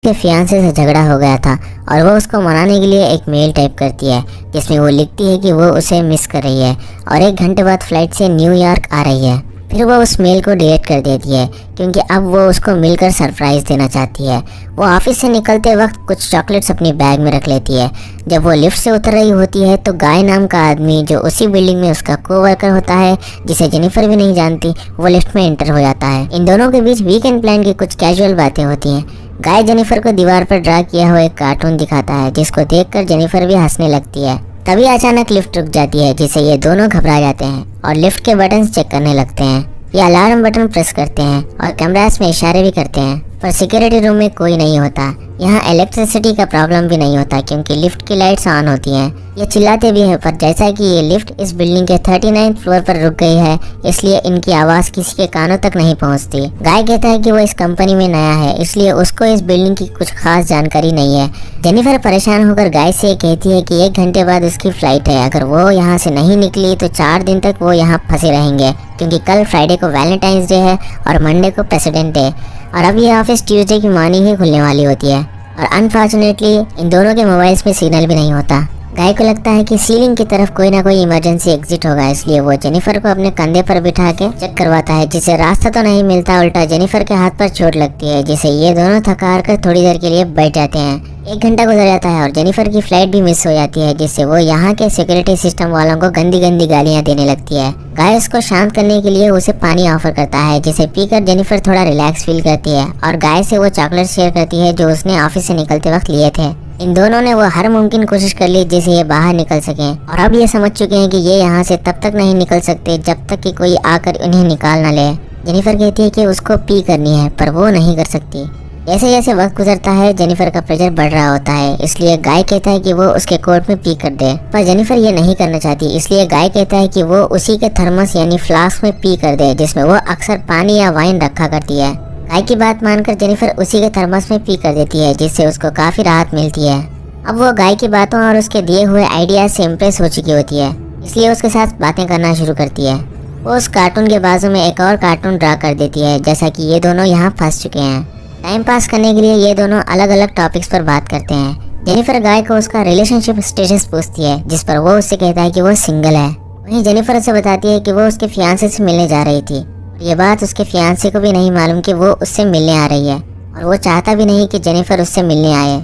उसके फियांसे से झगड़ा हो गया था और वो उसको मनाने के लिए एक मेल टाइप करती है जिसमें वो लिखती है कि वो उसे मिस कर रही है और 1 घंटे बाद फ्लाइट से न्यूयॉर्क आ रही है। फिर वो उस मेल को डिलीट कर देती है क्योंकि अब वो उसको मिलकर सरप्राइज़ देना चाहती है। वो ऑफिस से निकलते वक्त कुछ चॉकलेट्स अपनी बैग में रख लेती है। जब वो लिफ्ट से उतर रही होती है तो गाय नाम का आदमी जो उसी बिल्डिंग में उसका कोवर्कर होता है, जिसे जेनिफर भी नहीं जानती, वो लिफ्ट में एंटर हो जाता है। इन दोनों के बीच वीकेंड प्लान की कुछ कैजुअल बातें होती हैं। गाय जेनिफर को दीवार पर ड्रा किया हुआ एक कार्टून दिखाता है जिसको देखकर जेनिफर भी हंसने लगती है। तभी अचानक लिफ्ट रुक जाती है जिससे ये दोनों घबरा जाते हैं और लिफ्ट के बटन चेक करने लगते हैं। ये अलार्म बटन प्रेस करते हैं और कैमरास में इशारे भी करते हैं, पर सिक्योरिटी रूम में कोई नहीं होता। यहाँ इलेक्ट्रिसिटी का प्रॉब्लम भी नहीं होता क्योंकि लिफ्ट की लाइट्स ऑन होती हैं। ये चिल्लाते भी हैं, पर जैसा कि ये लिफ्ट इस बिल्डिंग के 39th फ्लोर पर रुक गई है इसलिए इनकी आवाज़ किसी के कानों तक नहीं पहुँचती। गाय कहता है कि वो इस कंपनी में नया है इसलिए उसको इस बिल्डिंग की कुछ खास जानकारी नहीं है। जेनिफर परेशान होकर गाय से कहती है कि 1 घंटे बाद उसकी फ्लाइट है। अगर वो यहाँ से नहीं निकली तो 4 दिन तक वो यहाँ फंसे रहेंगे क्योंकि कल फ्राइडे को वैलेंटाइंस डे है और मंडे को प्रेसिडेंट डे, और अब ये ऑफिस ट्यूसडे की मॉर्निंग ही खुलने वाली होती है। और अनफॉर्चुनेटली इन दोनों के मोबाइल्स में सिग्नल भी नहीं होता। गाय को लगता है कि सीलिंग की तरफ कोई ना कोई इमरजेंसी एग्जिट होगा, इसलिए वो जेनिफर को अपने कंधे पर बिठा के चेक करवाता है, जिसे रास्ता तो नहीं मिलता, उल्टा जेनिफर के हाथ पर चोट लगती है जिसे ये दोनों थका हार कर थोड़ी देर के लिए बैठ जाते हैं। 1 घंटा गुजर जाता है और जेनिफर की फ्लाइट भी मिस हो जाती है जिससे वो यहाँ के सिक्योरिटी सिस्टम वालों को गंदी गंदी गालियाँ देने लगती है। गाय उसको शांत करने के लिए उसे पानी ऑफर करता है जिसे पीकर जेनिफर थोड़ा रिलैक्स फील करती है और गाय से वो चॉकलेट शेयर करती है जो उसने ऑफिस से निकलते वक्त लिए थे। इन दोनों ने वो हर मुमकिन कोशिश कर ली जिससे ये बाहर निकल सकें और अब ये समझ चुके हैं कि ये यहाँ से तब तक नहीं निकल सकते जब तक कि कोई आकर उन्हें निकाल ना ले। जेनिफर कहती है कि उसको पी करनी है पर वो नहीं कर सकती। जैसे जैसे वक्त गुजरता है जेनिफर का प्रेशर बढ़ रहा होता है, इसलिए गाय कहता है कि वो उसके कोट में पी कर दे, पर जेनिफर ये नहीं करना चाहती, इसलिए गाय कहता है कि वो उसी के थर्मस यानी फ्लास्क में पी कर दे जिसमें वो अक्सर पानी या वाइन रखा करती है। गाय की बात मानकर जेनिफर उसी के थर्मस में पी कर देती है जिससे उसको काफी राहत मिलती है। अब वो गाय की बातों और उसके दिए हुए आइडियाज से इम्प्रेस हो चुकी होती है, इसलिए उसके साथ बातें करना शुरू करती है। वो उस कार्टून के बाजू में एक और कार्टून ड्रा कर देती है जैसा कि ये दोनों यहाँ फंस चुके हैं। टाइम पास करने के लिए ये दोनों अलग अलग टॉपिक्स पर बात करते हैं। जेनिफर गाय को उसका रिलेशनशिप स्टेटस पूछती है जिस पर वो उससे कहता है कि वो सिंगल है। वहीं जेनिफर उसे बताती है कि वो उसके फियांसे से मिलने जा रही थी। ये बात उसके फियांसे को भी नहीं मालूम कि वो उससे मिलने आ रही है और वो चाहता भी नहीं कि जेनिफर उससे मिलने आए।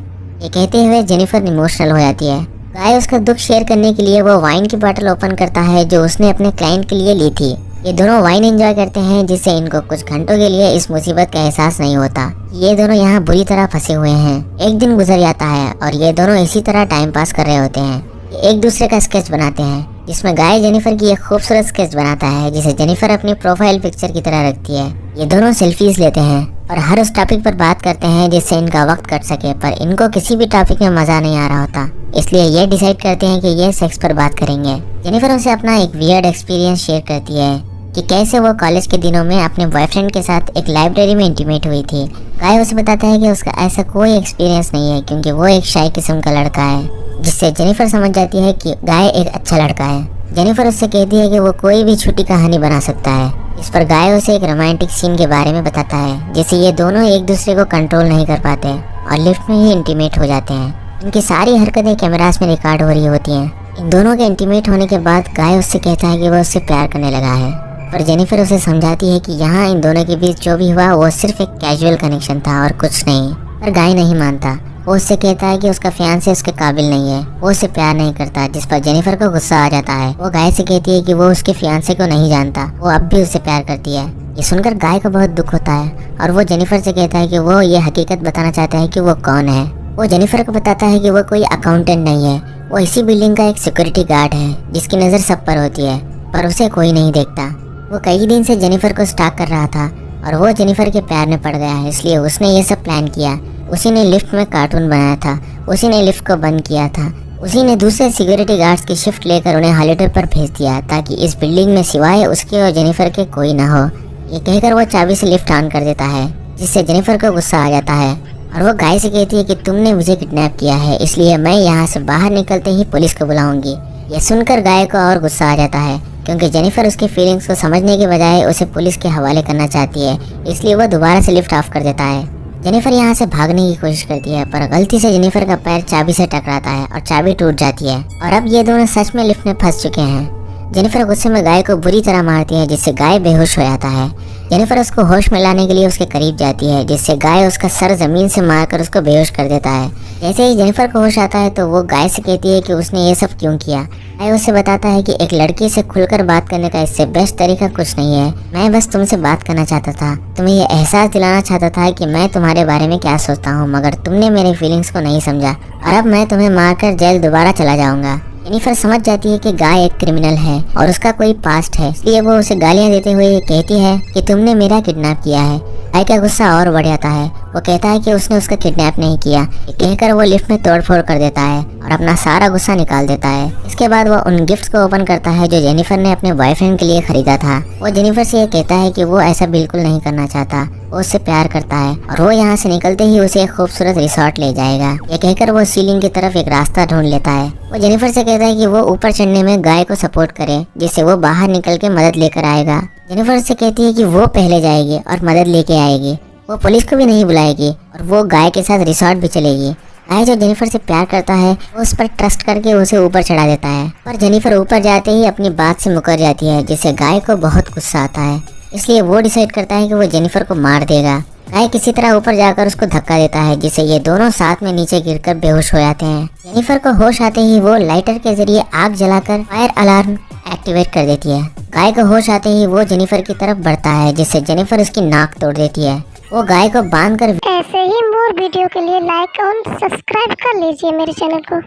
ये कहते हुए जेनिफर इमोशनल हो जाती है। गाय उसका दुख शेयर करने के लिए वो वाइन की बोतल ओपन करता है जो उसने अपने क्लाइंट के लिए ली थी। ये दोनों वाइन एंजॉय करते हैं जिससे इनको कुछ घंटों के लिए इस मुसीबत का एहसास नहीं होता। ये दोनों यहाँ बुरी तरह फंसे हुए हैं। एक दिन गुजर जाता है और ये दोनों इसी तरह टाइम पास कर रहे होते हैं। ये एक दूसरे का स्केच बनाते हैं जिसमें गाय जेनिफर की एक खूबसूरत स्केच बनाता है जिसे जेनिफर अपनी प्रोफाइल पिक्चर की तरह रखती है। ये दोनों सेल्फीज लेते हैं और हर उस टॉपिक पर बात करते हैं जिससे इनका वक्त कट सके, पर इनको किसी भी टॉपिक में मजा नहीं आ रहा होता, इसलिए ये डिसाइड करते हैं कि ये सेक्स पर बात करेंगे। जेनिफर उसे अपना एक वियर्ड एक्सपीरियंस शेयर करती है कि कैसे वो कॉलेज के दिनों में अपने बॉयफ्रेंड के साथ एक लाइब्रेरी में इंटीमेट हुई थी। गाय उसे बताता है कि उसका ऐसा कोई एक्सपीरियंस नहीं है क्योंकि वो एक शाय किस्म का लड़का है, जिससे जेनिफर समझ जाती है कि गाय एक अच्छा लड़का है। जेनिफर उससे कहती है कि वो कोई भी छोटी कहानी बना सकता है। इस पर गाय उसे एक रोमांटिक सीन के बारे में बताता है जिससे ये दोनों एक दूसरे को कंट्रोल नहीं कर पाते और लिफ्ट में ही इंटीमेट हो जाते हैं। इनकी सारी हरकतें कैमरास में रिकॉर्ड हो रही होती हैं। इन दोनों के इंटीमेट होने के बाद गाय उससे कहता है कि वो उससे प्यार करने लगा है, पर जेनिफर उसे समझाती है कि यहाँ इन दोनों के बीच जो भी हुआ वो सिर्फ एक कैजुअल कनेक्शन था और कुछ नहीं। पर गाय नहीं मानता। वो उससे कहता है कि उसका फियांसे उसके काबिल नहीं है, वो उससे प्यार नहीं करता, जिस पर जेनिफर को गुस्सा आ जाता है। वो गाय से कहती है कि वो उसके फियांसे को नहीं जानता, वो अब भी उससे प्यार करती है। ये सुनकर गाय को बहुत दुख होता है और वो जेनिफर से कहता है कि वो ये हकीकत बताना चाहता है कि वो कौन है। वो जेनिफर को बताता है कि वो कोई अकाउंटेंट नहीं है, वो इसी बिल्डिंग का एक सिक्योरिटी गार्ड है जिसकी नज़र सब पर होती है, पर उसे कोई नहीं देखता। वो कई दिन से जेनिफर को स्टॉक कर रहा था और वो जेनिफर के प्यार में पड़ गया है, इसलिए उसने ये सब प्लान किया। उसी ने लिफ्ट में कार्टून बनाया था, उसी ने लिफ्ट को बंद किया था, उसी ने दूसरे सिक्योरिटी गार्ड्स की शिफ्ट लेकर उन्हें हॉलिडे पर भेज दिया ताकि इस बिल्डिंग में सिवाय उसके और जेनिफर के कोई ना हो। ये कहकर वो चाबी से लिफ्ट ऑन कर देता है जिससे जेनिफर को गुस्सा आ जाता है और वो गाय से कहती है कि तुमने मुझे किडनैप किया है, इसलिए मैं यहाँ से बाहर निकलते ही पुलिस को बुलाऊंगी। ये सुनकर गाय को और गुस्सा आ जाता है क्योंकि जेनिफर उसकी फीलिंग्स को समझने के बजाय उसे पुलिस के हवाले करना चाहती है, इसलिए वो दोबारा से लिफ्ट ऑफ कर देता है। जेनिफर यहाँ से भागने की कोशिश करती है, पर गलती से जेनिफर का पैर चाबी से टकराता है और चाबी टूट जाती है और अब ये दोनों सच में लिफ्ट में फंस चुके हैं। जेनिफर गुस्से में गाय को बुरी तरह मारती है, जिससे गाय बेहोश हो जाता है। जेनिफर उसको होश में लाने के लिए उसके करीब जाती है, जिससे गाय उसका सर जमीन से मारकर उसको बेहोश कर देता है। जैसे ही जेनिफर को होश आता है तो वो गाय से कहती है कि उसने ये सब क्यों किया। गाय उसे बताता है कि एक लड़की से खुलकर बात करने का इससे बेस्ट तरीका कुछ नहीं है। मैं बस तुमसे बात करना चाहता था, तुम्हें ये एहसास दिलाना चाहता था कि मैं तुम्हारे बारे में क्या सोचता हूँ, मगर तुमने मेरी फीलिंग्स को नहीं समझा और अब मैं तुम्हें मारकर जेल दोबारा चला जाऊंगा। जेनिफर समझ जाती है कि गाय एक क्रिमिनल है और उसका कोई पास्ट है, इसलिए वो उसे गालियां देते हुए कहती है कि तुमने मेरा किडनैप किया है। गाय का गुस्सा और बढ़ जाता है। वो कहता है कि उसने उसका किडनैप नहीं किया। ये कहकर वो लिफ्ट में तोड़फोड़ कर देता है और अपना सारा गुस्सा निकाल देता है। इसके बाद वो उन गिफ्ट्स को ओपन करता है जो जेनिफर ने अपने बॉयफ्रेंड के लिए खरीदा था। वो जेनिफर से ये कहता है कि वो ऐसा बिल्कुल नहीं करना चाहता, वो उससे प्यार करता है और वो यहाँ से निकलते ही उसे एक खूबसूरत रिसोर्ट ले जाएगा। ये कहकर वो सीलिंग की तरफ एक रास्ता ढूंढ लेता है। वो जेनिफर से कहता है कि वो ऊपर चढ़ने में गाय को सपोर्ट करे, जिससे वो बाहर निकल के मदद लेकर आएगा। जेनिफर से कहती है कि वो पहले जाएगी और मदद लेके आएगी, वो पुलिस को भी नहीं बुलाएगी और वो गाय के साथ रिसोर्ट भी चलेगी। गाय जो जेनिफर से प्यार करता है वो उस पर ट्रस्ट करके उसे ऊपर चढ़ा देता है, पर जेनिफर ऊपर जाते ही अपनी बात से मुकर जाती है, जिससे गाय को बहुत गुस्सा आता है। इसलिए वो डिसाइड करता है कि वो जेनिफर को मार देगा। गाय किसी तरह ऊपर जाकर उसको धक्का देता है, जिससे ये दोनों साथ में नीचे गिरकर बेहोश हो जाते हैं। जेनिफर को होश आते ही वो लाइटर के जरिए आग जलाकर फायर अलार्म एक्टिवेट कर देती है। गाय को होश आते ही वो जेनिफर की तरफ बढ़ता है, जिससे जेनिफर उसकी नाक तोड़ देती है। वो गाय को बांधकर ऐसे ही मोर वीडियो के लिए लाइक और सब्सक्राइब कर लीजिए मेरे चैनल को।